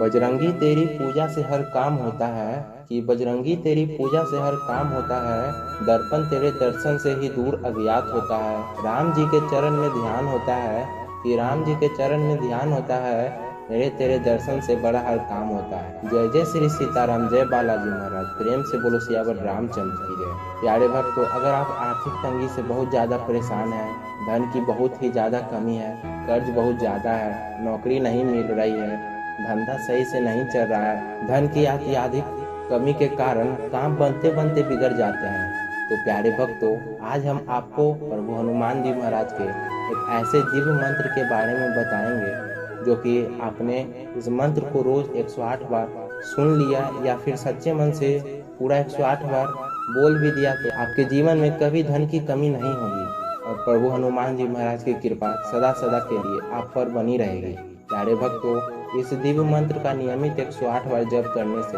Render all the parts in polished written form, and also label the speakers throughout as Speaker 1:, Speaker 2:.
Speaker 1: बजरंगी तेरी पूजा से हर काम होता है, कि बजरंगी तेरी पूजा से हर काम होता है। दर्पण तेरे दर्शन से ही दूर अज्ञात होता है। राम जी के चरण में ध्यान होता है, कि राम जी के चरण में ध्यान होता है। मेरे तेरे दर्शन से बड़ा हर काम होता है। जय जय श्री सीताराम, जय बालाजी महाराज। प्रेम से बोलो सियावर रामचंद्र की जय। प्यारे भक्तों, अगर आप आर्थिक तंगी से बहुत ज़्यादा परेशान हैं, धन की बहुत ही ज़्यादा कमी है, कर्ज बहुत ज़्यादा है, नौकरी नहीं मिल रही है, धंधा सही से नहीं चल रहा है, धन की अत्यधिक कमी के कारण काम बनते बनते बिगड़ जाते हैं, तो प्यारे भक्तों, आज हम आपको प्रभु हनुमान जी महाराज के एक ऐसे दिव्य मंत्र के बारे में बताएंगे, जो कि आपने इस मंत्र को रोज 108 बार सुन लिया या फिर सच्चे मन से पूरा 108 बार बोल भी दिया, तो आपके जीवन में कभी धन की कमी नहीं होगी और प्रभु हनुमान जी महाराज की कृपा सदा सदा के लिए आप पर बनी रहेगी। प्यारे भक्तों, इस दिव्य मंत्र का नियमित 108 बार जप करने से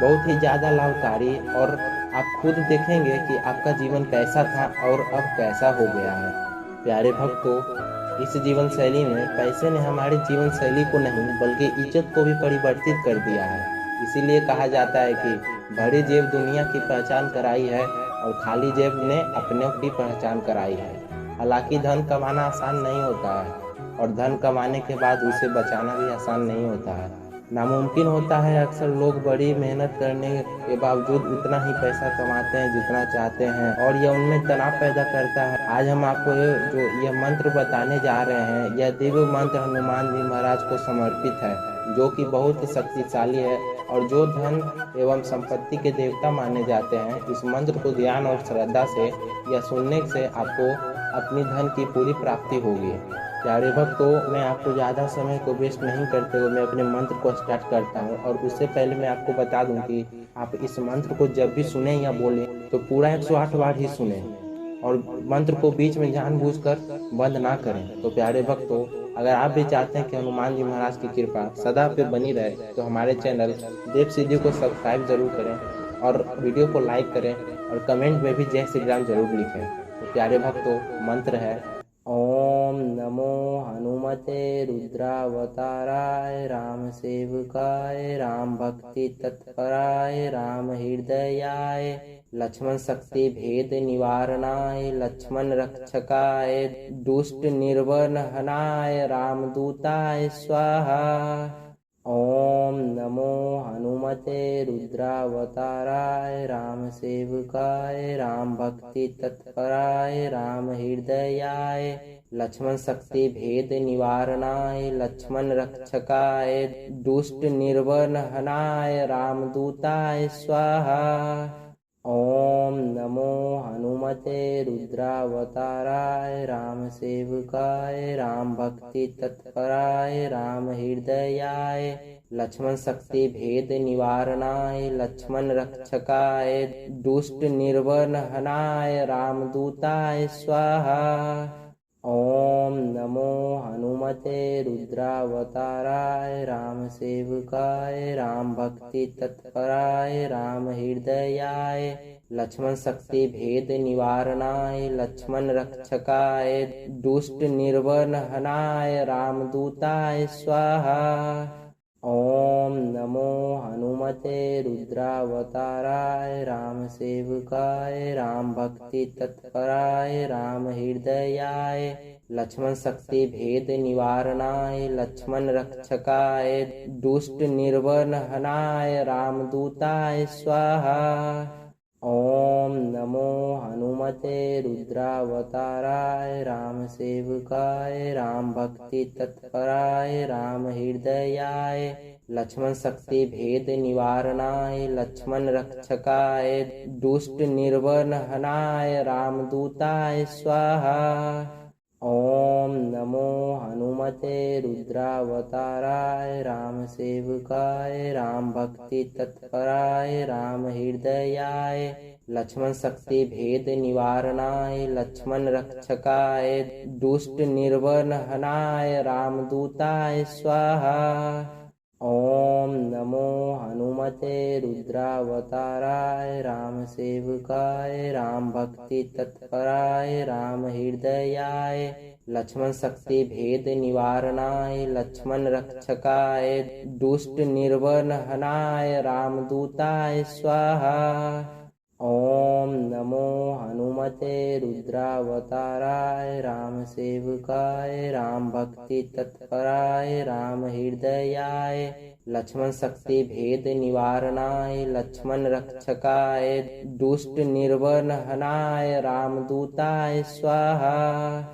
Speaker 1: बहुत ही ज़्यादा लाभकारी, और आप खुद देखेंगे कि आपका जीवन कैसा था और अब कैसा हो गया है। प्यारे भक्तों, इस जीवन शैली में पैसे ने हमारी जीवन शैली को नहीं बल्कि इज्जत को भी परिवर्तित कर दिया है। इसीलिए कहा जाता है कि भरी जेब दुनिया की पहचान कराई है और खाली जेब ने अपने की पहचान कराई है। हालांकि धन कमाना आसान नहीं होता है, और धन कमाने के बाद उसे बचाना भी आसान नहीं होता है। नामुमकिन होता है, अक्सर लोग बड़ी मेहनत करने के बावजूद उतना ही पैसा कमाते हैं जितना चाहते हैं, और यह उनमें तनाव पैदा करता है। आज हम आपको जो यह मंत्र बताने जा रहे हैं, यह दिव्य मंत्र हनुमान जी महाराज को समर्पित है, जो कि बहुत ही शक्तिशाली है, और जो धन एवं संपत्ति के देवता माने जाते हैं। इस मंत्र को ध्यान और श्रद्धा से या सुनने से आपको अपनी धन की पूरी प्राप्ति होगी। प्यारे भक्तों, मैं आपको ज़्यादा समय को वेस्ट नहीं करते हुए मैं अपने मंत्र को स्टार्ट करता हूँ, और उससे पहले मैं आपको बता दूं कि आप इस मंत्र को जब भी सुने या बोले तो पूरा 108 बार ही सुने, और मंत्र को बीच में जानबूझकर बंद ना करें। तो प्यारे भक्तों, अगर आप भी चाहते हैं कि हनुमान जी महाराज की कृपा सदा पे बनी रहे, तो हमारे चैनल देव सिद्धि को सब्सक्राइब जरूर करें, और वीडियो को लाइक करें, और कमेंट में भी जय श्री राम जरूर लिखें। तो प्यारे भक्तों, मंत्र है: ओम नमो हनुमते रुद्रावताराय राम सेवकाय राम भक्ति तत्पराय राम हृदयाय लक्ष्मण शक्ति भेद निवारणाय लक्ष्मण रक्षकाय दुष्ट निर्वहनाय रामदूताय स्वाहा। ओम नमो हनुमते रुद्रावताराय राम सेवकाय राम भक्ति तत्पराय राम हृदयाय लक्ष्मण शक्ति भेद निवारणाय लक्ष्मण रक्षकाय दुष्ट निर्वहनाय रामदूताय स्वाहा। ओम नमो हनुमते रुद्रावताराय राम सेवकाय राम भक्ति तत्पराय राम हृदयाय लक्ष्मण शक्ति भेद निवारणाय लक्ष्मण रक्षकाय दुष्ट निर्वहनाय रामदूताय स्वाहा। ओम नमो हनुमते रुद्रावताराय राम सेवकाय राम भक्ति तत्पराय राम हृदयाय लक्ष्मण शक्ति भेद निवारणाय लक्ष्मण रक्षकाय दुष्ट निर्वहनाय रामदूताय स्वाहा। ओम नमो हनुमते रुद्रावताराय राम सेवकाय राम भक्ति तत्पराय राम हृदयाय लक्ष्मण शक्ति भेद निवारणाय लक्ष्मण रक्षकाय दुष्ट निर्वहनाय रामदूताय स्वाहा। ओम नमो हनुमते रुद्रावताराय राम सेवकाय राम भक्ति तत्पराय राम हृदयाय लक्ष्मण शक्ति भेद निवारणाय लक्ष्मण रक्षकाय दुष्ट निर्वहनाय रामदूताय स्वाहा। ओम नमो हनुमते रुद्रावताराय राम सेवकाय राम भक्ति तत्पराय राम हृदयाय लक्ष्मण शक्ति भेद निवारणाय लक्ष्मण रक्षकाय दुष्ट निर्वहनाय रामदूताय स्वाहा। ओम नमो हनुमते रुद्रावताराय राम सेवकाय राम भक्ति तत्पराय राम हृदयाय लक्ष्मण शक्ति भेद निवारणाय, लक्ष्मण रक्षकाय, दुष्ट निर्वहनाय, रामदूताय स्वाहा। ओम नमो हनुमते रुद्रावताराय, राम सेवकाय, राम भक्ति तत्पराय, राम हृदयाय, लक्ष्मण शक्ति भेद निवारणाय, लक्ष्मण रक्षकाय, दुष्ट निर्वहनाय, रामदूताय स्वाहा।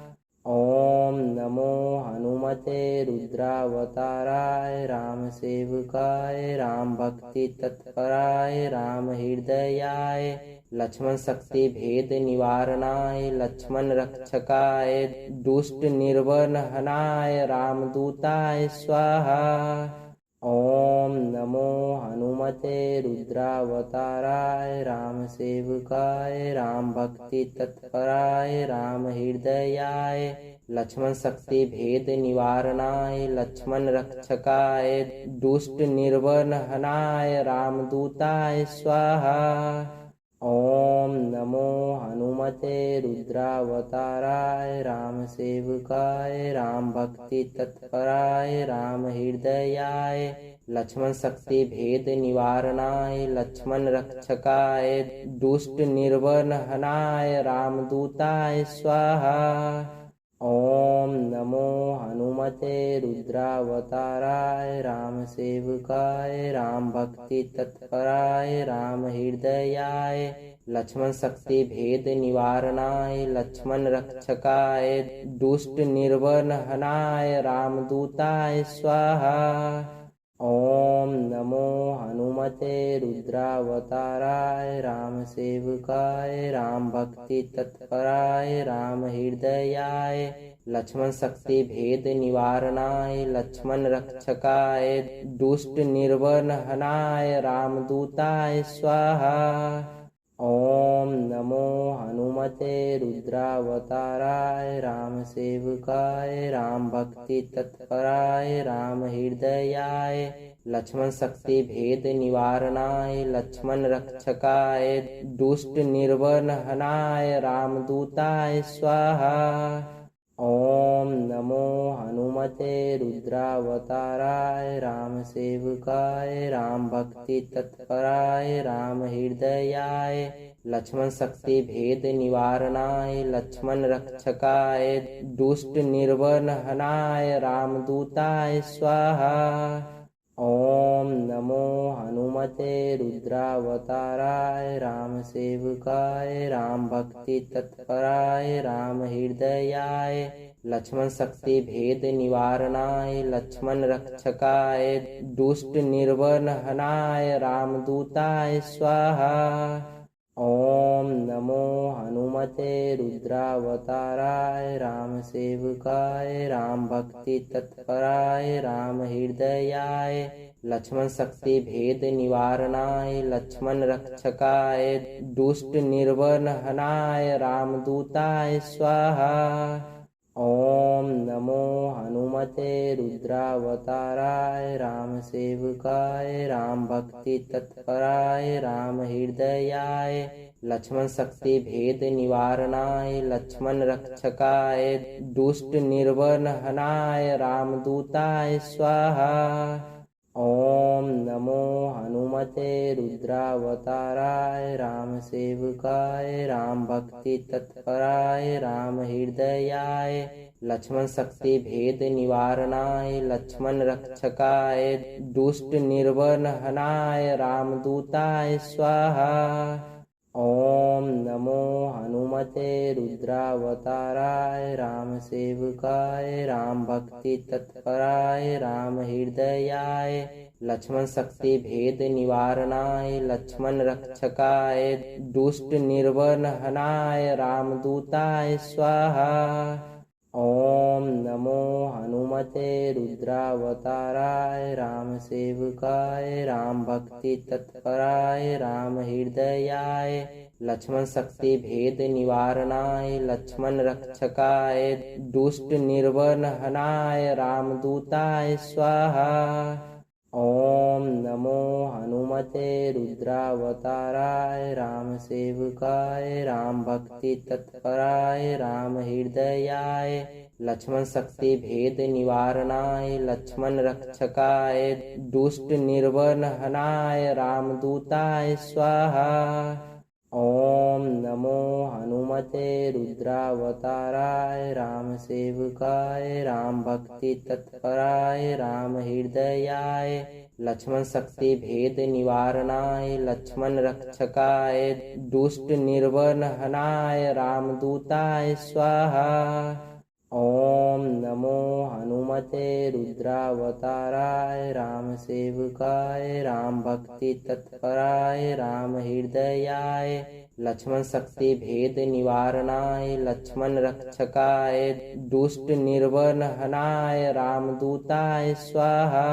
Speaker 1: ओम नमो हनुमते रुद्रावताराय, राम सेवकाय, राम भक्ति तत्पराय, राम हृदयाय, लक्ष्मण शक्ति भेद निवारणाय, लक्ष्मण रक्षकाय, दुष्ट निर्वहनाय, रामदूताय स्वाहा। ओम नमो हनुमते रुद्रावताराय, राम सेवकाय, राम भक्ति तत्पराय, राम हृदयाय, लक्ष्मण शक्ति भेद निवारणाय, लक्ष्मण रक्षकाय, दुष्ट निर्वहनाय, रामदूताय स्वाहा। ओम नमो हनुमते रुद्रावताराय, राम सेवकाय, राम भक्ति तत्पराय, राम हृदयाय, लक्ष्मण शक्ति भेद निवारणाय, लक्ष्मण रक्षकाय, दुष्ट निर्वहनाय, रामदूताय स्वाहा। ओम नमो हनुमते रुद्रावताराय, राम सेवकाय, राम भक्ति तत्पराय, राम हृदयाय, लक्ष्मण शक्ति भेद निवारणाय, लक्ष्मण रक्षकाय, दुष्ट निर्वहनाय, रामदूताय स्वाहा। ओम नमो हनुमते रुद्रावताराय, राम सेवकाय, राम भक्ति तत्पराय, राम हृदयाय, लक्ष्मण शक्ति भेद निवारणाय, लक्ष्मण रक्षकाय, दुष्ट निर्वहनाय, रामदूताय स्वाहा। ओम नमो हनुमते रुद्रावताराय, राम सेवकाय, राम भक्ति तत्पराय, राम हृदयाय, लक्ष्मण शक्ति भेद निवारणाय, लक्ष्मण रक्षकाय, दुष्ट निर्वहनाय, रामदूताय स्वाहा। ओम नमो हनुमते रुद्रावताराय, राम सेवकाय, राम भक्ति तत्पराय, राम हृदयाय, लक्ष्मण शक्ति भेद निवारणाय, लक्ष्मण रक्षकाय, दुष्ट निर्वहनाय, रामदूताय स्वाहा। ओम नमो हनुमते रुद्रावताराय, राम सेवकाय, राम भक्ति तत्पराय, राम हृदयाय, लक्ष्मण शक्ति भेद निवारणाय, लक्ष्मण रक्षकाय, दुष्ट निर्वहनाय, रामदूताय स्वाहा। ओम नमो हनुमते रुद्रावताराय, राम सेवकाय, राम भक्ति तत्पराय, राम हृदयाय, लक्ष्मण शक्ति भेद निवारणाय, लक्ष्मण रक्षकाय, दुष्ट निर्वहनाय, रामदूताय स्वाहा। ओम नमो हनुमते रुद्रावताराय, राम सेवकाय, राम भक्ति तत्पराय, राम हृदयाय, लक्ष्मण शक्ति भेद निवारणाय, लक्ष्मण रक्षकाय, दुष्ट निर्वहनाय, रामदूताय स्वाहा। ओम नमो हनुमते रुद्रावताराय, राम सेवकाय, राम भक्ति तत्पराय, राम हृदयाय, लक्ष्मण शक्ति भेद निवारणाय, लक्ष्मण रक्षकाय, दुष्ट निर्वहनाय, रामदूताय स्वाहा। ओम नमो हनुमते रुद्रावताराय, राम सेवकाय, राम भक्ति तत्पराय, राम हृदयाय, लक्ष्मण शक्ति भेद निवारणाय, लक्ष्मण रक्षकाय, दुष्ट निर्वहनाय, रामदूताय स्वाहा। ओम नमो हनुमते रुद्रावताराय, राम सेवकाय, राम भक्ति तत्पराय, राम हृदयाय, लक्ष्मण शक्ति भेद निवारणाय, लक्ष्मण रक्षकाय, दुष्ट निर्वहनाय, रामदूताय स्वाहा। ओम नमो हनुमते हनुमते रुद्रावताराय राम सेवकाय राम भक्ति तत्पराय राम हृदयाय लक्ष्मण शक्ति भेद निवारणाय लक्ष्मण रक्षकाय दुष्ट निर्वन हनाय रामदूताय स्वाहा। ओम नमो हनुमते रुद्रावताराय राम सेवकाय राम भक्ति तत्पराय राम हृदयाय लक्ष्मण शक्ति भेद निवारणाय लक्ष्मण रक्षकाय दुष्ट निर्वन हनाय रामदूताय स्वाहा। ओम नमो हनुमते रुद्रावताराय राम सेवकाय राम भक्ति तत्पराय राम हृदयाय लक्ष्मण शक्ति भेद निवारणाय लक्ष्मण रक्षकाय दुष्ट निर्वन हनाय रामदूताय स्वाहा।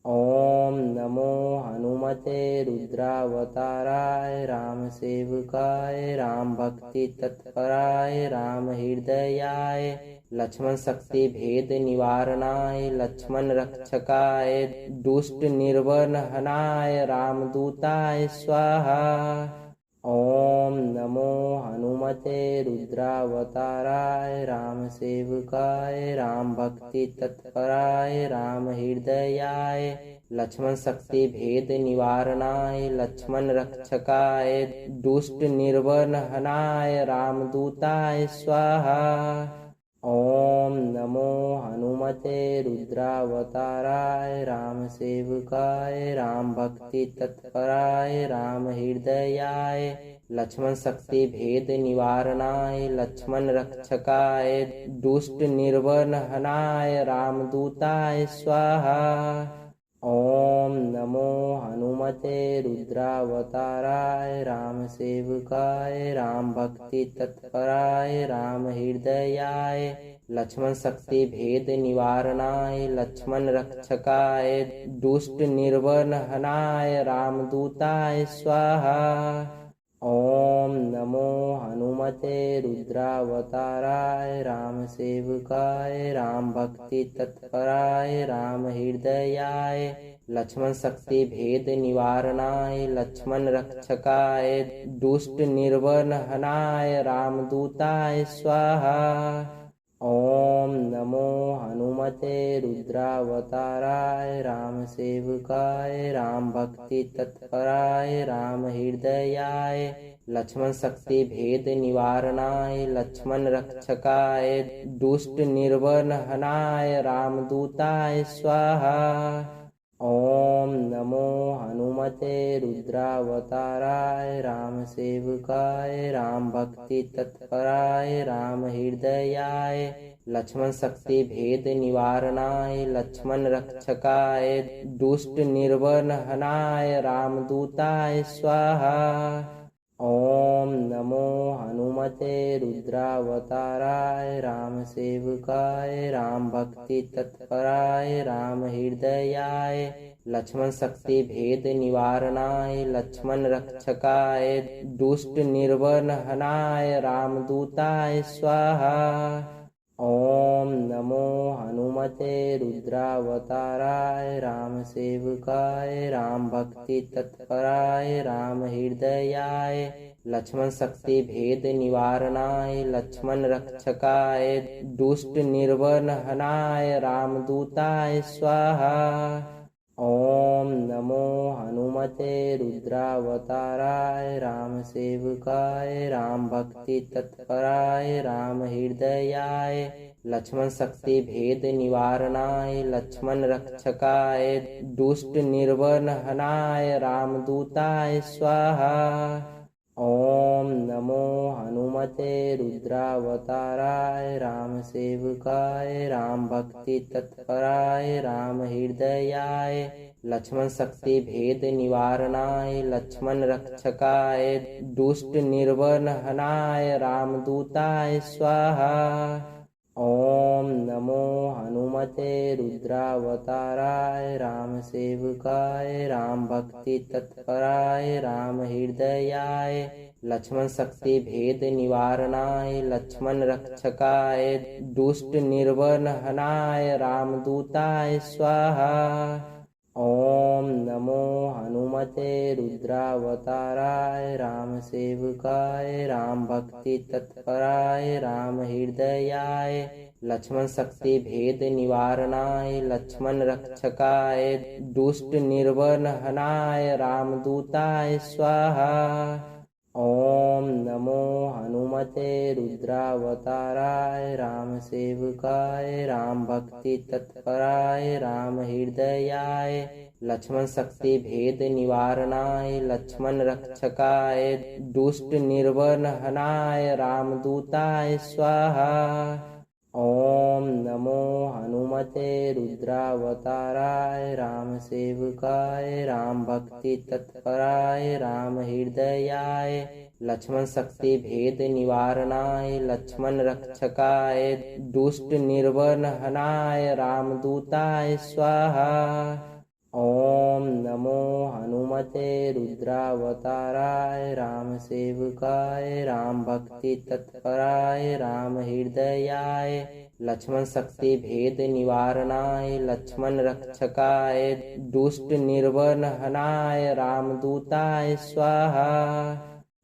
Speaker 1: ओम नमो हनुमते रुद्रावताराय राम सेवकाय राम भक्ति तत्पराय राम हृदयाय लक्ष्मण शक्ति भेद निवारणाय लक्ष्मण रक्षकाय दुष्ट निर्वन हनाय रामदूताय स्वाहा। ओम नमो हनुमते रुद्रावताराय राम सेवकाय राम भक्ति तत्पराय राम हृदयाय लक्ष्मण शक्ति भेद निवारणाय लक्ष्मण रक्षकाय दुष्ट निर्वन हनाय रामदूताय स्वाहा। ओम नमो हनुमते रुद्रावताराय राम सेवकाय राम भक्ति तत्पराय राम हृदयाय लक्ष्मण शक्ति भेद निवारणाय लक्ष्मण रक्षकाय दुष्ट निर्वन हनाय रामदूताय स्वाहा। ओम नमो हनुमते रुद्रावताराय राम सेवकाय राम भक्ति तत्पराय राम हृदयाय लक्ष्मण शक्ति भेद निवारणाय लक्ष्मण रक्षकाय दुष्ट निर्वन हनाय रामदूताय स्वाहा। ओम नमो हनुमते रुद्रावताराय राम सेवकाय राम भक्ति तत्पराय राम हृदयाय लक्ष्मण शक्ति भेद निवारणाय लक्ष्मण रक्षकाय दुष्ट निर्वन हनाय रामदूताय स्वाहा। ओम नमो हनुमते रुद्रावताराय राम सेवकाय राम भक्ति तत्पराय राम हृदयाय लक्ष्मण शक्ति भेद निवारणाय लक्ष्मण रक्षकाय दुष्ट निर्वन हनाय रामदूताय स्वाहा। ओम नमो हनुमते रुद्रावताराय राम सेवकाय राम भक्ति तत्पराय राम हृदयाय लक्ष्मण शक्ति भेद निवारणाय लक्ष्मण रक्षकाय दुष्ट निर्वन हनाय रामदूताय स्वाहा। ओम नमो हनुमते रुद्रावताराय राम सेवकाय राम भक्ति तत्पराय राम हृदयाय लक्ष्मण शक्ति भेद निवारणाय लक्ष्मण रक्षकाय दुष्ट निर्वन हनाय रामदूताय स्वाहा। ओम नमो हनुमते रुद्रावताराय राम सेवकाय राम भक्ति तत्पराय राम हृदयाय लक्ष्मण शक्ति भेद निवारणाय लक्ष्मण रक्षकाय दुष्ट निर्वन हनाय रामदूताय स्वाहा। ओम नमो हनुमते रुद्रावताराय राम सेवकाय राम भक्ति तत्पराय राम हृदयाय लक्ष्मण शक्ति भेद निवारणाय लक्ष्मण रक्षकाय दुष्ट निर्वन हनाय रामदूताय स्वाहा। ओम नमो हनुमते रुद्रावताराय राम सेवकाय राम भक्ति तत्पराय राम हृदयाय लक्ष्मण शक्ति भेद निवारणाय लक्ष्मण रक्षकाय दुष्ट निर्वन हनाय रामदूताय स्वाहा। ओम नमो हनुमते रुद्रावताराय राम सेवकाय राम भक्ति तत्पराय राम हृदयाय लक्ष्मण शक्ति भेद निवारणाय लक्ष्मण रक्षकाय दुष्ट निर्वन हनाय रामदूताय स्वाहा। ओम नमो हनुमते हनुमते रुद्रावताराय राम सेवकाय राम भक्ति तत्पराय राम हृदयाय लक्ष्मण शक्ति भेद निवारणाय लक्ष्मण रक्षकाय दुष्ट निर्वन हनाय रामदूताय स्वाहा। ओम नमो हनुमते रुद्रावताराय राम सेवकाय राम भक्ति तत्पराय राम हृदयाय लक्ष्मण शक्ति भेद निवारणाय लक्ष्मण रक्षकाय दुष्ट निर्वन हनाय रामदूताय स्वाहा। ओम नमो हनुमते रुद्रावताराय राम सेवकाय राम भक्ति तत्पराय राम हृदयाय लक्ष्मण शक्ति भेद निवारणाय लक्ष्मण रक्षकाय दुष्ट निर्वन हनाय रामदूताय स्वाहा। ओम नमो हनुमते रुद्रावताराय राम सेवकाय राम भक्ति तत्पराय राम हृदयाय लक्ष्मण शक्ति भेद निवारणाय लक्ष्मण रक्षकाय दुष्ट निर्वन हनाय रामदूताय स्वाहा।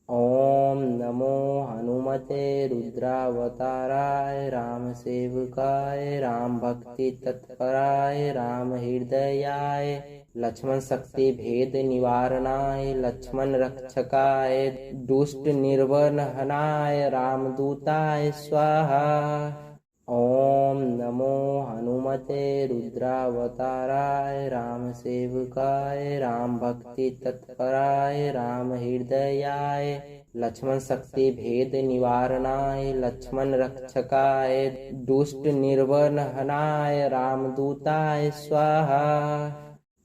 Speaker 1: ओम नमो हनुमते रुद्रावताराय राम सेवकाय राम भक्ति तत्पराय राम हृदयाय लक्ष्मण शक्ति भेद निवारणाय लक्ष्मण रक्षकाय दुष्ट निर्वन हनाय रामदूताय स्वाहा। ओम नमो हनुमते रुद्रावताराय राम सेवकाय राम भक्ति तत्पराय राम हृदयाय लक्ष्मण शक्ति भेद निवारणाय लक्ष्मण रक्षकाय दुष्ट निर्वन हनाय रामदूताय स्वाहा।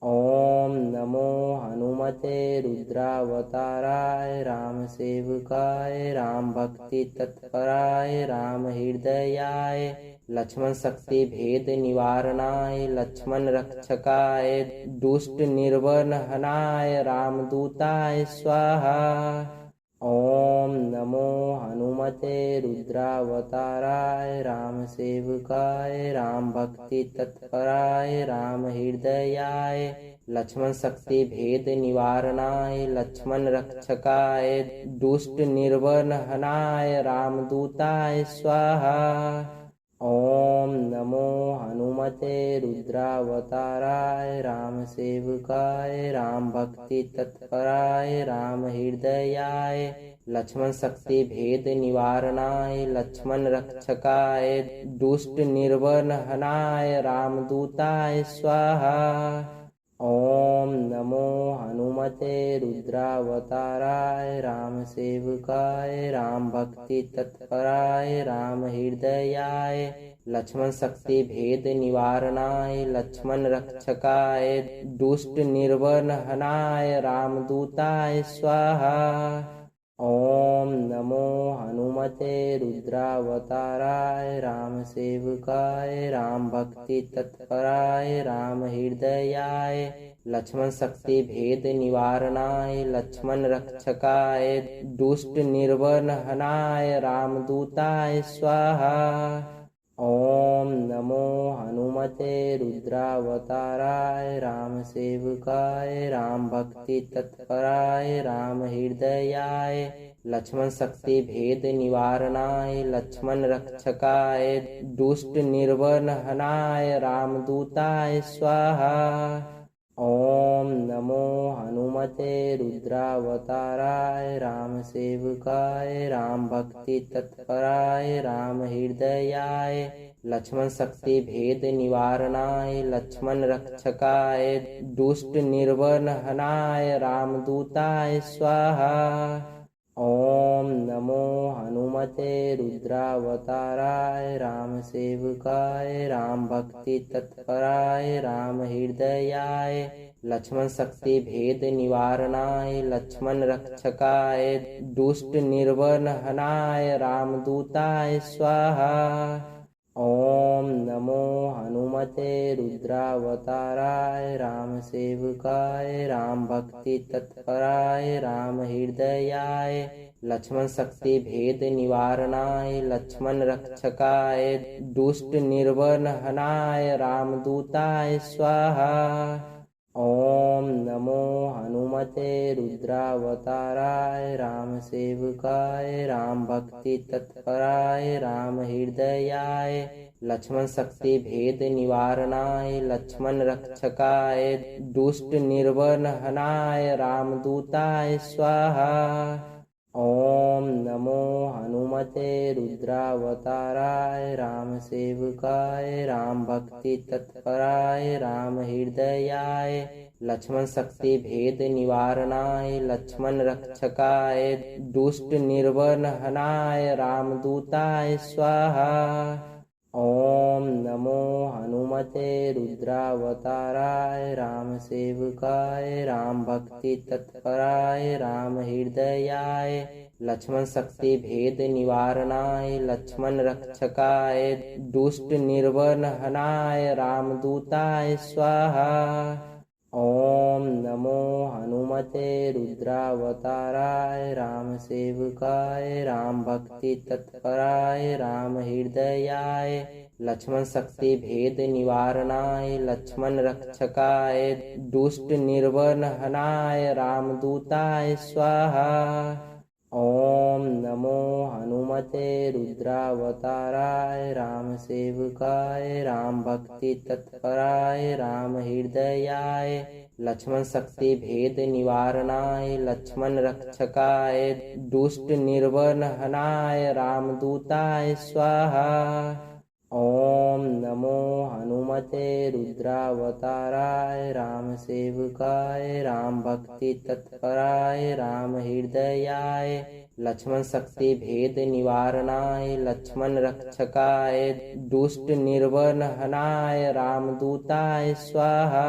Speaker 1: ओम नमो हनुमते रुद्रावताराय राम सेवकाय राम भक्ति तत्पराय राम हृदयाय लक्ष्मण शक्ति भेद निवारणाय लक्ष्मण रक्षकाय दुष्ट निर्वन हनाय रामदूताय स्वाहा। ओम नमो हनुमते रुद्रावताराय राम सेवकाय राम भक्ति तत्पराय राम हृदयाय लक्ष्मण शक्ति भेद निवारणाय लक्ष्मण रक्षकाय दुष्ट निर्वन हनाय रामदूताय स्वाहा। ओम नमो हनुमते रुद्रावताराय राम सेवकाय राम भक्ति तत्पराय राम हृदयाय लक्ष्मण शक्ति भेद निवारणाय लक्ष्मण रक्षकाय दुष्ट निर्वन हनाय रामदूताय स्वाहा। ओम नमो हनुमते रुद्रावताराय राम सेवकाय राम भक्ति तत्पराय राम हृदयाय लक्ष्मण शक्ति भेद निवारणाय लक्ष्मण रक्षकाय दुष्ट निर्वन हनाय रामदूताय स्वाहा। ओम नमो हनुमते रुद्रावताराय राम सेवकाय राम भक्ति तत्पराय राम हृदयाय लक्ष्मण शक्ति भेद निवारणाय लक्ष्मण रक्षकाय दुष्ट निर्वन हनाय रामदूताय स्वाहा। ओम नमो हनुमते रुद्रावताराय राम सेवकाय राम भक्ति तत्पराय राम हृदयाय लक्ष्मण शक्ति भेद निवारणाय लक्ष्मण रक्षकाय दुष्ट निर्वन हनाय रामदूताय स्वाहा। ओम नमो हनुमते रुद्रावताराय राम सेवकाय राम भक्ति तत्पराय राम हृदयाय लक्ष्मण शक्ति भेद निवारणाय लक्ष्मण रक्षकाय दुष्ट निर्वन हनाय रामदूताय स्वाहा। ओम नमो हनुमते रुद्रावताराय राम सेवकाय राम भक्ति तत्पराय राम हृदयाय लक्ष्मण शक्ति भेद निवारणाय लक्ष्मण रक्षकाय दुष्ट निर्वन हनाय रामदूताय स्वाहा। ओम नमो हनुमते रुद्रावताराय राम सेवकाय राम भक्ति तत्पराय राम हृदयाय लक्ष्मण शक्ति भेद निवारणाय लक्ष्मण रक्षकाय दुष्ट निर्वन हनाय रामदूताय स्वाहा। ओम नमो हनुमते हनुमते रुद्रावताराय राम सेवकाय राम भक्ति तत्पराय राम हृदयाय लक्ष्मण शक्ति भेद निवारणाय लक्ष्मण रक्षकाय दुष्ट निर्वहनाय रामदूताय स्वाहा। ओम नमो हनुमते रुद्रावताराय राम सेवकाय राम भक्ति तत्पराय राम हृदयाय लक्ष्मण शक्ति भेद निवारणाय लक्ष्मण रक्षकाय दुष्ट निर्वहनाय रामदूताय स्वाहा। ओम नमो हनुमते रुद्रावताराय राम सेवकाय राम भक्ति तत्पराय राम हृदयाय लक्ष्मण शक्ति भेद निवारणाय लक्ष्मण रक्षकाय दुष्ट निर्वहनाय रामदूताय स्वाहा। ओम नमो हनुमते रुद्रावताराय राम सेवकाय राम भक्ति तत्पराय राम हृदयाय लक्ष्मण शक्ति भेद निवारणाय लक्ष्मण रक्षकाय दुष्ट निर्वहनाय रामदूताय स्वाहा। ओम नमो हनुमते रुद्रावताराय राम सेवकाय राम भक्ति तत्पराय राम हृदयाय लक्ष्मण शक्ति भेद निवारणाय लक्ष्मण रक्षकाय दुष्ट निर्वहनाय रामदूताय स्वाहा। ओम नमो हनुमते रुद्रावताराय राम सेवकाय राम भक्ति तत्पराय राम हृदयाय लक्ष्मण शक्ति भेद निवारणाय लक्ष्मण रक्षकाय दुष्ट निर्वहनाय रामदूताय स्वाहा।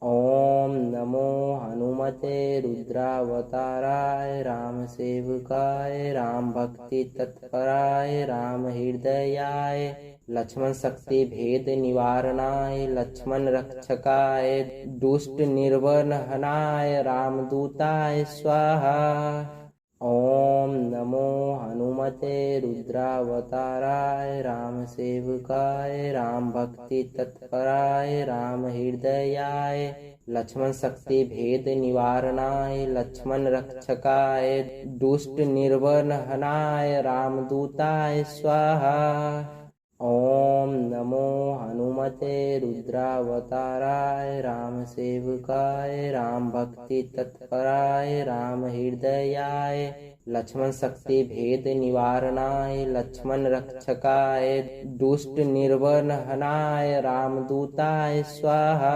Speaker 1: ओम नमो हनुमते रुद्रावताराय राम सेवकाय राम भक्ति तत्पराय राम हृदयाय लक्ष्मण शक्ति भेद निवारणाय लक्ष्मण रक्षकाय दुष्ट निर्वहनाय रामदूताय स्वाहा। ओम नमो हनुमते रुद्रावताराय राम सेवकाय राम भक्ति तत्पराय राम हृदयाय लक्ष्मण शक्ति भेद निवारणाय लक्ष्मण रक्षकाय दुष्ट निर्वहनाय रामदूताय स्वाहा। ओम नमो हनुमते रुद्रावताराय राम सेवकाय राम भक्ति तत्पराय राम हृदयाय लक्ष्मण शक्ति भेद निवारणाय लक्ष्मण रक्षकाय दुष्ट निर्वहनाय रामदूताय स्वाहा।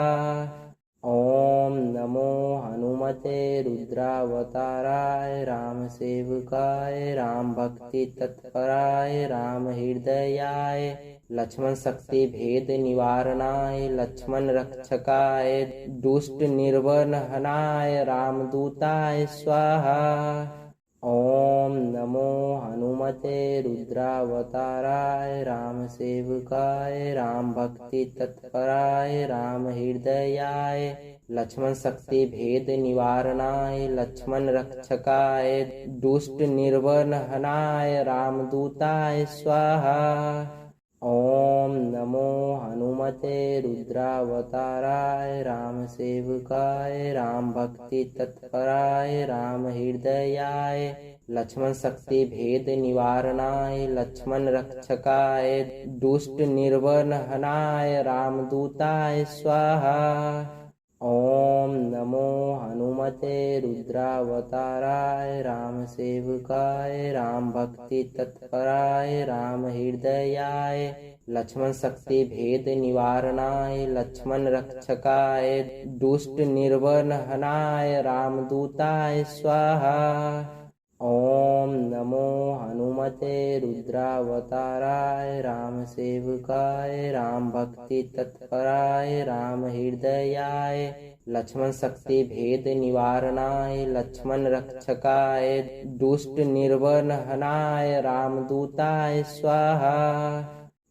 Speaker 1: ओम नमो हनुमते रुद्रावताराय राम सेवकाय राम भक्ति तत्पराय राम हृदयाय लक्ष्मण शक्ति भेद निवारणाय लक्ष्मण रक्षकाय दुष्ट निर्वहनाय रामदूताय स्वाहा। ओम नमो हनुमते रुद्रावताराय राम सेवकाय राम भक्ति तत्पराय राम हृदयाय लक्ष्मण शक्ति भेद निवारणाय लक्ष्मण रक्षकाय दुष्ट निर्वहनाय रामदूताय स्वाहा। ओम नमो हनुमते रुद्रावताराय राम सेवकाय राम भक्ति तत्पराय राम हृदयाय लक्ष्मण शक्ति भेद निवारणाय लक्ष्मण रक्षकाय दुष्ट निर्वहनाय रामदूताय स्वाहा। ओम नमो हनुमते रुद्रावताराय राम सेवकाय राम भक्ति तत्पराय राम हृदयाय लक्ष्मण शक्ति भेद निवारणाय लक्ष्मण रक्षकाय दुष्ट निर्वहनाय रामदूताय स्वाहा। ओम नमो हनुमते रुद्रावताराय राम सेवकाय राम भक्ति तत्पराय राम हृदयाय लक्ष्मण शक्ति भेद निवारणाय लक्ष्मण रक्षकाय दुष्ट निर्वहनाय रामदूताय स्वाहा।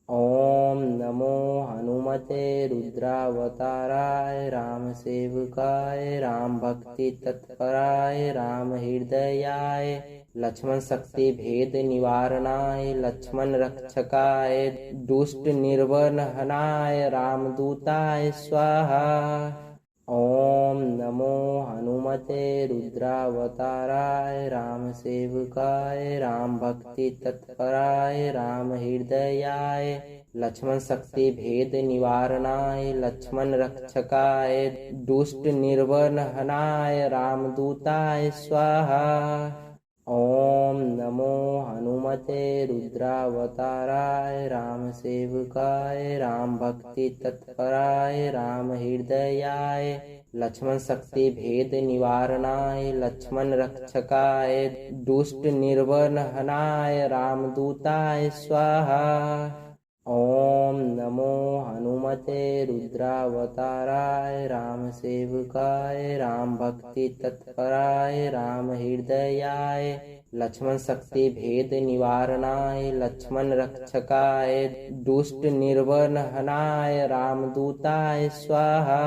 Speaker 1: ओम नमो हनुमते रुद्रावताराय राम सेवकाय राम भक्ति तत्पराय राम हृदयाय लक्ष्मण शक्ति भेद निवारणाय लक्ष्मण रक्षकाय दुष्ट निर्वहनाय रामदूताय स्वाहा। ओम नमो हनुमते हनुमते रुद्रावताराय राम सेवकाय राम भक्ति तत्पराय राम हृदयाय लक्ष्मण शक्ति भेद निवारणाय लक्ष्मण रक्षकाय दुष्ट निर्वहनाय रामदूताय स्वाहा। ओम नमो हनुमते रुद्रावताराय राम सेवकाय राम भक्ति तत्पराय राम हृदयाय लक्ष्मण शक्ति भेद निवारणाय लक्ष्मण रक्षकाय दुष्ट निर्वहनाय रामदूताय स्वाहा। ओम नमो हनुमते रुद्रावताराय राम सेवकाय राम भक्ति तत्पराय राम हृदयाय लक्ष्मण शक्ति भेद निवारणाय लक्ष्मण रक्षकाय दुष्ट निर्वहनाय रामदूताय स्वाहा।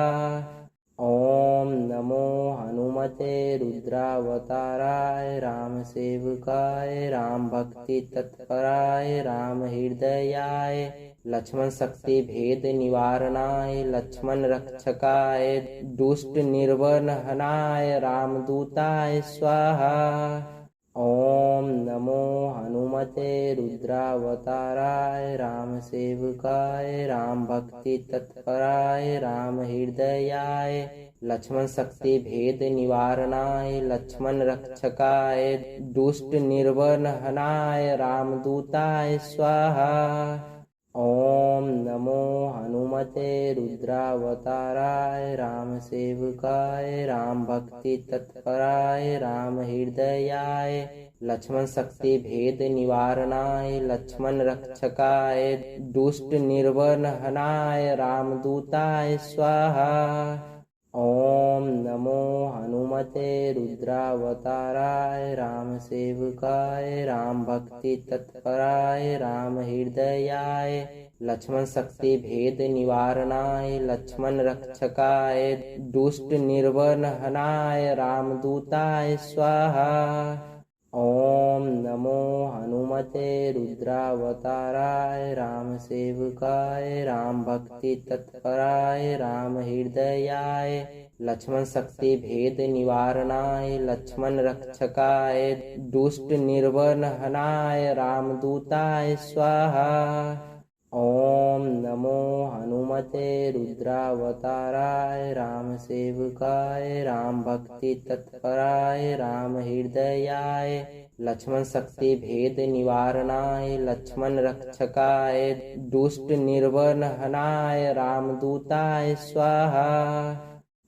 Speaker 1: ओम नमो हनुमते रुद्रावताराय राम सेवकाय राम भक्ति तत्पराय राम हृदयाय लक्ष्मण शक्ति भेद निवारणाय लक्ष्मण रक्षकाय दुष्ट निर्वहनाय रामदूताय स्वाहा। ओम नमो हनुमते रुद्रावताराय राम सेवकाय राम भक्ति तत्पराय राम हृदयाय लक्ष्मण शक्ति भेद निवारणाय लक्ष्मण रक्षकाय दुष्ट निर्वहनाय रामदूताय स्वाहा। ओम नमो हनुमते रुद्रावताराय राम सेवकाय राम भक्ति तत्पराय राम हृदयाय लक्ष्मण शक्ति भेद निवारणाय लक्ष्मण रक्षकाय दुष्ट निर्वहनाय रामदूताय स्वाहा। ओम नमो हनुमते रुद्रावताराय राम सेवकाय राम भक्ति तत्पराय राम हृदयाय लक्ष्मण शक्ति भेद निवारणाय लक्ष्मण रक्षकाय दुष्ट निर्वहनाय रामदूताय स्वाहा। ओम नमो हनुमते रुद्रावताराय राम सेवकाय राम भक्ति तत्पराय राम हृदयाय लक्ष्मण शक्ति भेद निवारणाय लक्ष्मण रक्षकाय दुष्ट निर्वहनाय रामदूताय स्वाहा। ओम नमो हनुमते रुद्रावताराय राम सेवकाय राम भक्ति तत्पराय राम हृदयाय लक्ष्मण शक्ति भेद निवारणाय लक्ष्मण रक्षकाय दुष्ट निर्वहनाय रामदूताय स्वाहा।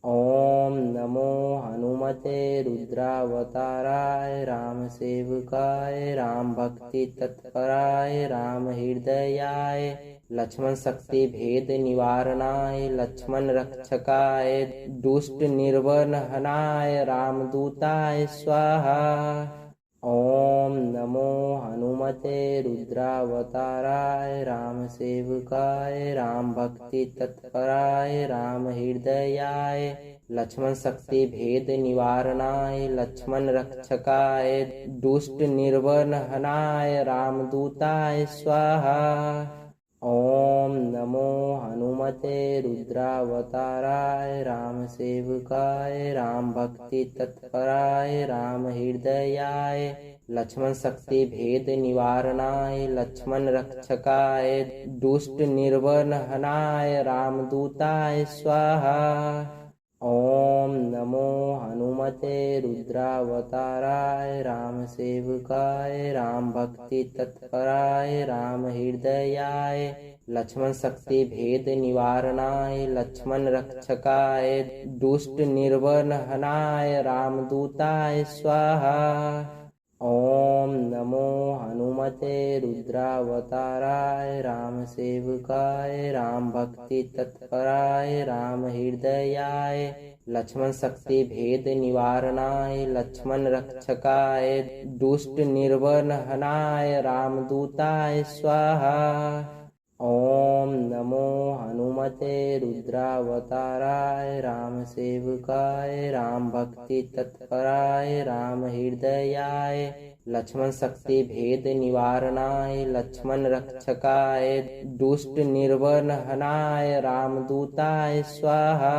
Speaker 1: ओम नमो हनुमते रुद्रावताराय राम सेवकाय राम भक्ति तत्पराय राम हृदयाय लक्ष्मण शक्ति भेद निवारणाय लक्ष्मण रक्षकाय दुष्ट निर्वहनाय रामदूताय स्वाहा। ओम नमो हनुमते रुद्रावताराय राम सेवकाय राम भक्ति तत्पराय राम हृदयाय लक्ष्मण शक्ति भेद निवारणाय लक्ष्मण रक्षकाय दुष्ट निर्वहनाय रामदूताय स्वाहा। ओम नमो हनुमते रुद्रावताराय राम सेवकाय राम भक्ति तत्पराय राम हृदयाय लक्ष्मण शक्ति भेद निवारणाय लक्ष्मण रक्षकाय दुष्ट निर्वहनाय रामदूताय स्वाहा। ओम नमो हनुमते रुद्रावताराय राम सेवकाय राम भक्ति तत्पराय राम हृदयाय लक्ष्मण शक्ति भेद निवारणाय लक्ष्मण रक्षकाय दुष्ट निर्वहनाय रामदूताय स्वाहा। ओम नमो हनुमते रुद्रावताराय राम सेवकाय राम भक्ति तत्पराय राम हृदयाय लक्ष्मण शक्ति भेद निवारणाय लक्ष्मण रक्षकाय दुष्ट निर्वहनाय रामदूताय स्वाहा। ओम नमो हनुमते रुद्रावताराय राम सेवकाय राम भक्ति तत्पराय राम हृदयाय लक्ष्मण शक्ति भेद निवारणाय लक्ष्मण रक्षकाय दुष्ट निर्वहनाय रामदूताय स्वाहा।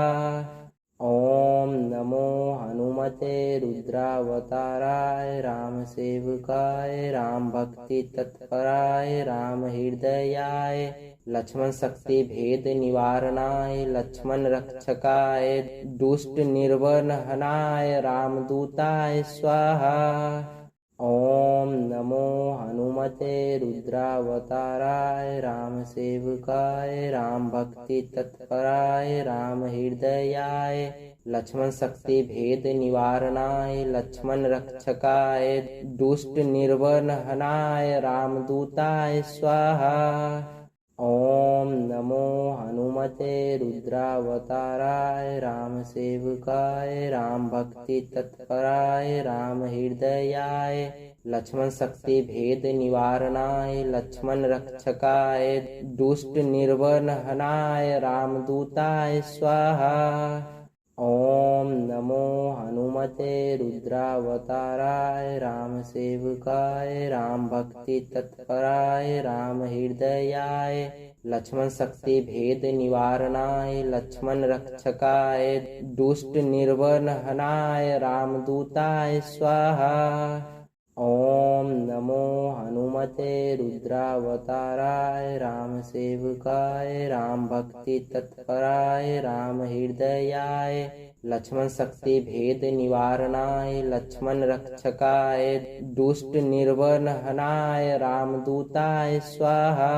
Speaker 1: ओम नमो हनुमते हनुमते रुद्रावताराय राम सेवकाय राम भक्ति तत्पराय राम हृदयाय लक्ष्मण शक्ति भेद निवारणाय लक्ष्मण रक्षकाय दुष्ट निर्वन हनाय रामदूताय स्वाहा। ओम नमो हनुमते रुद्रावताराय राम सेवकाय राम भक्ति तत्पराय राम हृदयाय लक्ष्मण शक्ति भेद निवारणाय लक्ष्मण रक्षकाय दुष्ट निर्वन हनाय रामदूताय स्वाहा। ओम नमो हनुमते रुद्रावताराय राम सेवकाय राम भक्ति तत्पराय राम हृदयाय लक्ष्मण शक्ति भेद निवारणाय लक्ष्मण रक्षकाय दुष्ट निर्वन हनाय रामदूताय स्वाहा। ओम नमो हनुमते रुद्रावताराय राम सेवकाय राम भक्ति तत्पराय राम हृदयाय लक्ष्मण शक्ति भेद निवारणाय लक्ष्मण रक्षकाय दुष्ट निर्वन हनाय रामदूताय स्वाहा। ओम नमो हनुमते रुद्रावताराय राम सेवकाय राम भक्ति तत्पराय राम हृदयाय लक्ष्मण शक्ति भेद निवारणाय लक्ष्मण रक्षकाय दुष्ट निर्वन हनाय रामदूताय स्वाहा।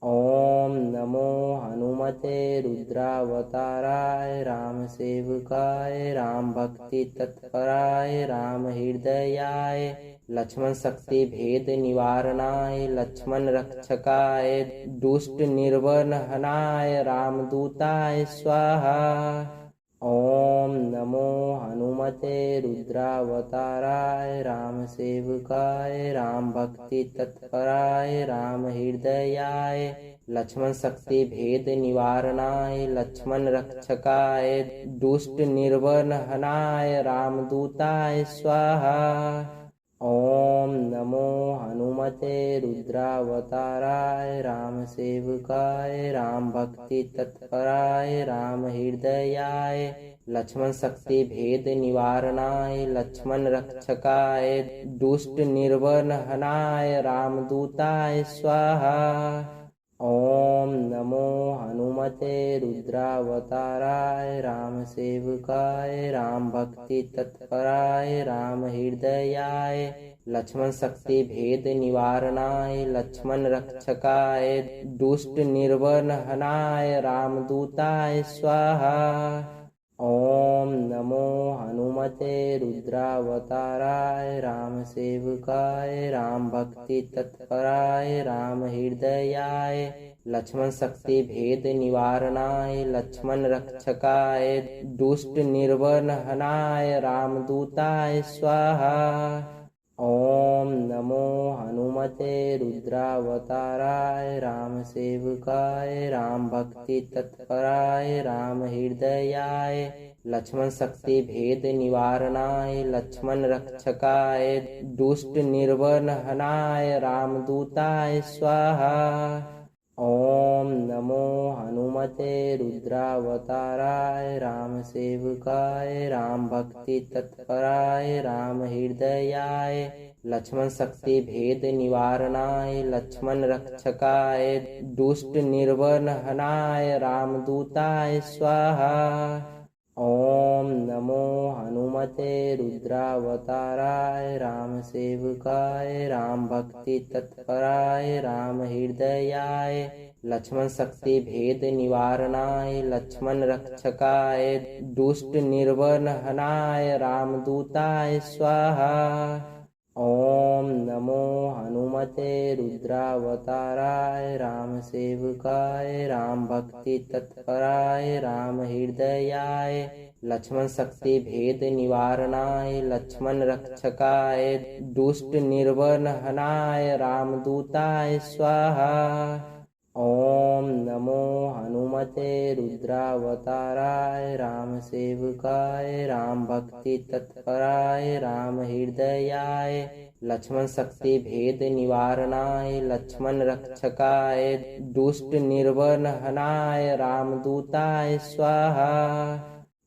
Speaker 1: ओम नमो हनुमते रुद्रावताराय राम सेवकाय राम भक्ति तत्पराय राम हृदयाय लक्ष्मण शक्ति भेद निवारणाय लक्ष्मण रक्षकाय दुष्ट निर्वन हनाय रामदूताय स्वाहा। ओम नमो हनुमते रुद्रावताराय राम सेवकाय राम भक्ति तत्पराय राम हृदयाय लक्ष्मण शक्ति भेद निवारणाय लक्ष्मण रक्षकाय दुष्ट निर्वन हनाय रामदूताय स्वाहा। ओम नमो हनुमते रुद्रावताराय राम सेवकाय राम भक्ति तत्पराय राम हृदयाय लक्ष्मण शक्ति भेद निवारणाय लक्ष्मण रक्षकाय दुष्ट निर्वन हनाय रामदूताय स्वाहा। ओम नमो हनुमते रुद्रावताराय राम सेवकाय राम भक्ति तत्पराय राम हृदयाय लक्ष्मण शक्ति भेद निवारणाय लक्ष्मण रक्षकाय दुष्ट निर्वन हनाय रामदूताय स्वाहा। ओम नमो हनुमते रुद्रावताराय राम सेवकाय राम भक्ति तत्पराय राम हृदयाय लक्ष्मण शक्ति भेद निवारणाय लक्ष्मण रक्षकाय दुष्ट निर्वन हनाय रामदूताय स्वाहा। ओम नमो हनुमते रुद्रावताराय राम सेवकाय राम भक्ति तत्पराय राम हृदयाय लक्ष्मण शक्ति भेद निवारणाय लक्ष्मण रक्षकाय दुष्ट निर्वन हनाय रामदूताय स्वाहा। ओम नमो हनुमते रुद्रावताराय राम सेवकाय राम भक्ति तत्पराय राम हृदयाय लक्ष्मण शक्ति भेद निवारणाय लक्ष्मण रक्षकाय दुष्ट निर्वन हनाय रामदूताय स्वाहा। ओम नमो हनुमते रुद्रावताराय राम सेवकाय राम भक्ति तत्पराय राम हृदयाय लक्ष्मण शक्ति भेद निवारणाय लक्ष्मण रक्षकाय दुष्ट निर्वन हनाय रामदूताय स्वाहा। ओम नमो हनुमते रुद्रावताराय राम सेवकाय राम भक्ति तत्पराय राम हृदयाय लक्ष्मण शक्ति भेद निवारणाय लक्ष्मण रक्षकाय दुष्ट निर्वन हनाय रामदूताय स्वाहा। ओम नमो हनुमते रुद्रावताराय राम सेवकाय राम भक्ति तत्पराय राम हृदयाय लक्ष्मण शक्ति भेद निवारणाय लक्ष्मण रक्षकाय दुष्ट निर्वन हनाय रामदूताय स्वाहा।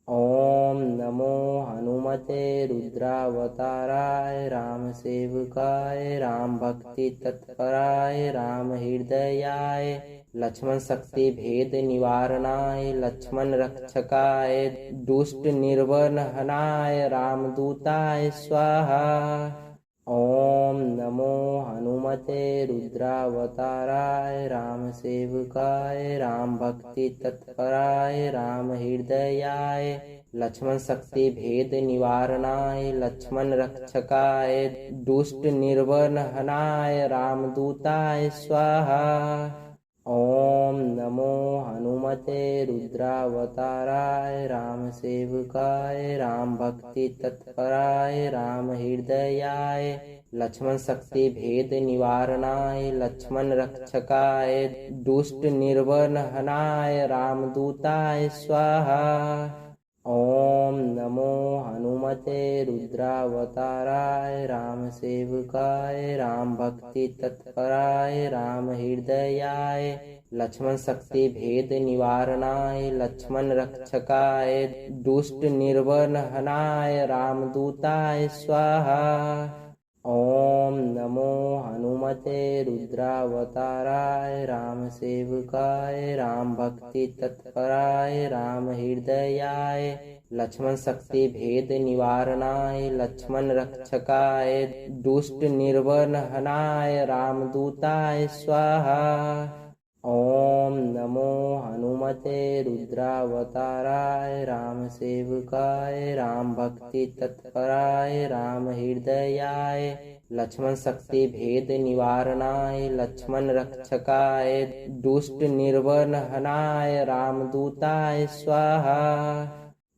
Speaker 1: ओम नमो हनुमते रुद्रावताराय राम सेवकाय राम भक्ति तत्पराय राम हृदयाय लक्ष्मण शक्ति भेद निवारणाय लक्ष्मण रक्षकाय दुष्ट निर्वहनाय रामदूताय स्वाहा। ओम नमो हनुमते रुद्रावताराय राम सेवकाय राम भक्ति तत्पराय राम हृदयाय लक्ष्मण शक्ति भेद निवारणाय लक्ष्मण रक्षकाय दुष्ट निर्वहनाय रामदूताय स्वाहा। ओम नमो हनुमते रुद्रावताराय राम सेवकाय राम भक्ति तत्पराय राम हृदयाय लक्ष्मण शक्ति भेद निवारणाय लक्ष्मण रक्षकाय दुष्ट निर्वहनाय रामदूताय स्वाहा। ओम नमो हनुमते रुद्रावताराय राम सेवकाय राम भक्ति तत्पराय राम हृदयाय लक्ष्मण शक्ति भेद निवारणाय लक्ष्मण रक्षकाय दुष्ट निर्वहनाय रामदूताय स्वाहा। ओम नमो हनुमते रुद्रावताराय राम सेवकाय राम भक्ति तत्पराय राम हृदयाय लक्ष्मण शक्ति भेद निवारणाय लक्ष्मण रक्षकाय दुष्ट निर्वहनाय रामदूताय स्वाहा। ओम नमो हनुमते रुद्रावताराय राम सेवकाय राम भक्ति तत्पराय राम हृदयाय लक्ष्मण शक्ति भेद निवारणाय लक्ष्मण रक्षकाय दुष्ट निर्वहनाय रामदूताय स्वाहा।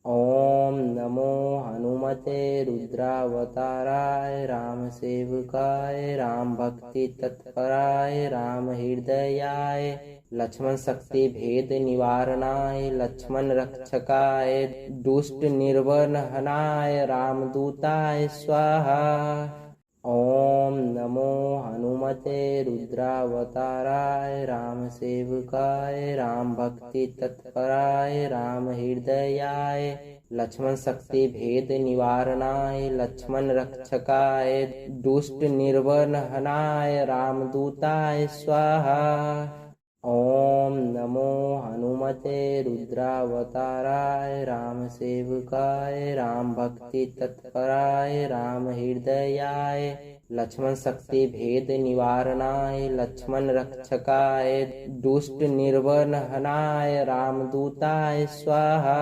Speaker 1: ओम नमो हनुमते रुद्रावताराय राम सेवकाय राम भक्ति तत्पराय राम हृदयाय लक्ष्मण शक्ति भेद निवारणाय लक्ष्मण रक्षकाय दुष्ट निर्वहनाय रामदूताय स्वाहा। ओम नमो हनुमते रुद्रावताराय राम सेवकाय राम भक्ति तत्पराय राम हृदयाय लक्ष्मण शक्ति भेद निवारणाय लक्ष्मण रक्षकाय दुष्ट निर्वहनाय रामदूताय स्वाहा। ओम नमो हनुमते रुद्रावताराय राम सेवकाय राम भक्ति तत्पराय राम हृदयाय लक्ष्मण शक्ति भेद निवारणाय लक्ष्मण रक्षकाय दुष्ट निर्वहनाय रामदूताय स्वाहा।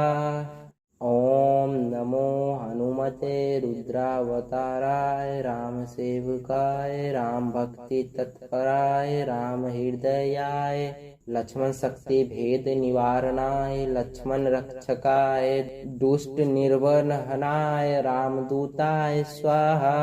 Speaker 1: ओम नमो हनुमते रुद्रावताराय राम सेवकाय राम भक्ति तत्पराय राम हृदयाय लक्ष्मण शक्ति भेद निवारणाय लक्ष्मण रक्षकाय दुष्ट निर्वहनाय रामदूताय स्वाहा।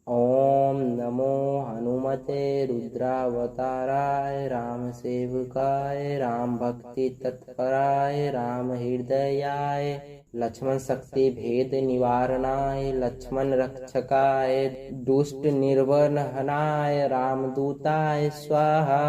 Speaker 1: ओम नमो हनुमते रुद्रावताराय राम सेवकाय राम भक्ति तत्पराय राम हृदयाय लक्ष्मण शक्ति भेद निवारणाय लक्ष्मण रक्षकाय दुष्ट निर्वहनाय रामदूताय स्वाहा।